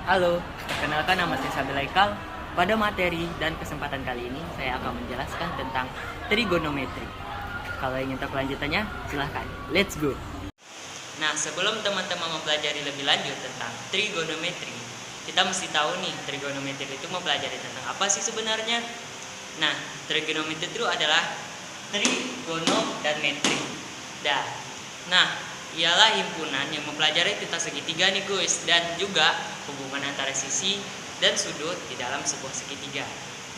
Halo, perkenalkan nama saya Sabil Aikal. Pada materi dan kesempatan kali ini, saya akan menjelaskan tentang trigonometri. Kalau ingin tahu kelanjutannya, silahkan. Let's go! Nah, sebelum teman-teman mempelajari lebih lanjut tentang trigonometri, kita mesti tahu nih, trigonometri itu mempelajari tentang apa sih sebenarnya? Nah, trigonometri itu adalah trigono dan metri. Nah, ialah himpunan yang mempelajari tentang segitiga nih guys, dan juga hubungan antara sisi dan sudut di dalam sebuah segitiga.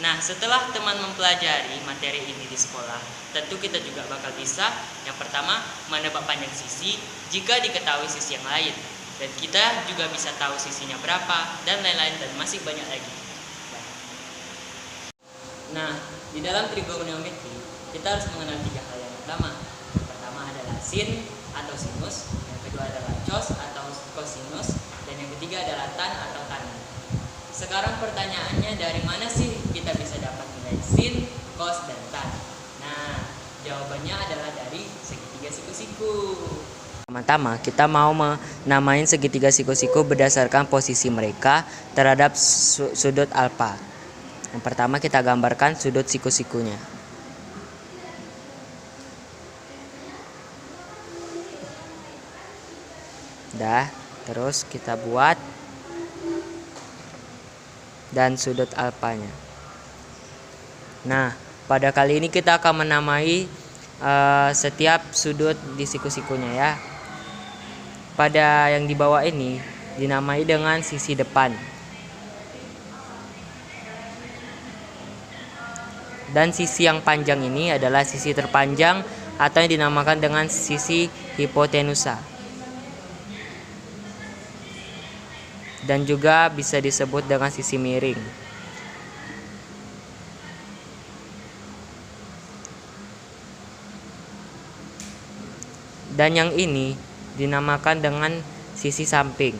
Nah, setelah teman mempelajari materi ini di sekolah, tentu kita juga bakal bisa yang pertama menebak panjang sisi jika diketahui sisi yang lain, dan kita juga bisa tahu sisinya berapa dan lain-lain dan masih banyak lagi. Nah, di dalam trigonometri kita harus mengenal tiga hal yang pertama. Yang pertama adalah sin atau sinus, yang kedua adalah cos atau kosinus, dan yang ketiga adalah tan atau tanan. Sekarang pertanyaannya, dari mana sih kita bisa dapat nilai sin, cos, dan tan? Nah, jawabannya adalah dari segitiga siku-siku. Pertama-tama kita mau menamain segitiga siku-siku berdasarkan posisi mereka terhadap sudut alfa. Yang pertama kita gambarkan sudut siku-sikunya. Terus kita buat dan sudut alfanya. Nah, pada kali ini kita akan menamai setiap sudut di siku-sikunya ya. Pada yang di bawah ini dinamai dengan sisi depan. Dan sisi yang panjang ini adalah sisi terpanjang atau yang dinamakan dengan sisi hipotenusa. Dan juga bisa disebut dengan sisi miring. Dan yang ini dinamakan dengan sisi samping.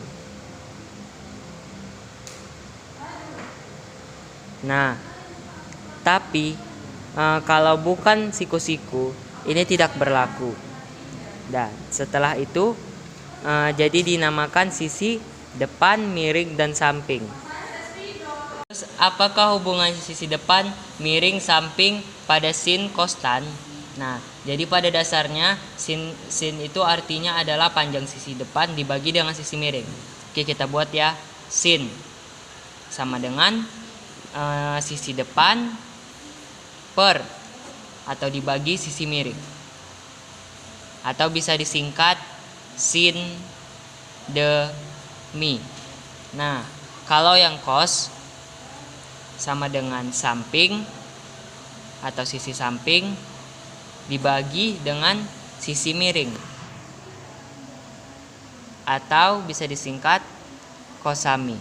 Nah, tapi kalau bukan siku-siku ini tidak berlaku. Dan setelah itu jadi dinamakan sisi depan, miring, dan samping. Terus apakah hubungan sisi depan, miring, samping pada sin, cos, tan? Nah, jadi pada dasarnya sin itu artinya adalah panjang sisi depan dibagi dengan sisi miring. Oke, kita buat ya. Sin sama dengan sisi depan per atau dibagi sisi miring. Atau bisa disingkat sin demi. Nah, kalau yang cos sama dengan samping atau sisi samping dibagi dengan sisi miring, atau bisa disingkat kosami.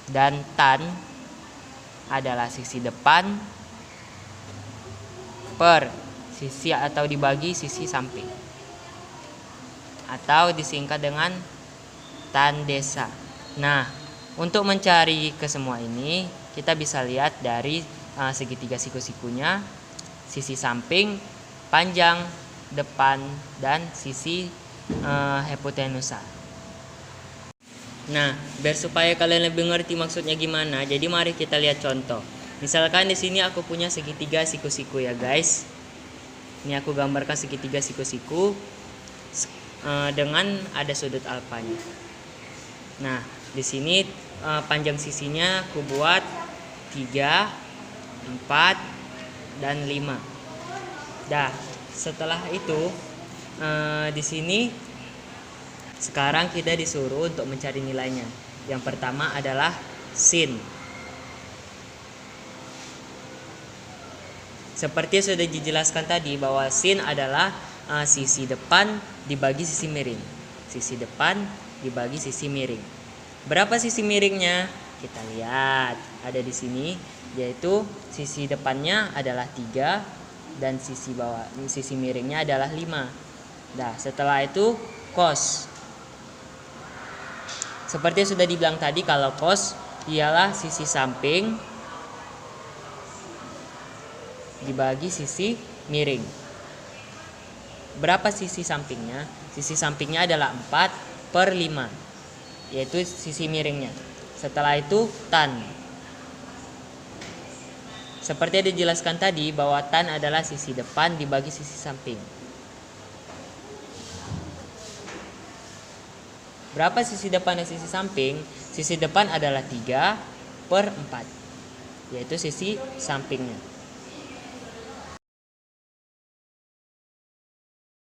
Dan tan adalah sisi depan per sisi atau dibagi sisi samping, atau disingkat dengan tan desa. Nah, untuk mencari ke semua ini kita bisa lihat dari segitiga siku-sikunya, sisi samping, panjang, depan, dan sisi hipotenusa. Nah, biar supaya kalian lebih ngerti maksudnya gimana, jadi mari kita lihat contoh. Misalkan di sini aku punya segitiga siku-siku ya guys. Ini aku gambarkan segitiga siku-siku dengan ada sudut alfanya. Nah, di sini panjang sisinya aku buat 3, 4, dan 5. Setelah itu di sini sekarang kita disuruh untuk mencari nilainya. Yang pertama adalah sin. Seperti sudah dijelaskan tadi bahwa sin adalah sisi depan dibagi sisi miring. Sisi depan dibagi sisi miring. Berapa sisi miringnya? Kita lihat ada di sini, yaitu sisi depannya adalah 3 dan sisi miringnya adalah 5. Setelah itu cos. Seperti sudah dibilang tadi, kalau cos ialah sisi samping dibagi sisi miring. Berapa sisi sampingnya? Sisi sampingnya adalah 4/5. yaitu sisi miringnya. Setelah itu tan. Seperti yang dijelaskan tadi bahwa tan adalah sisi depan dibagi sisi samping. Berapa sisi depan dan sisi samping? Sisi depan adalah 3/4, yaitu sisi sampingnya.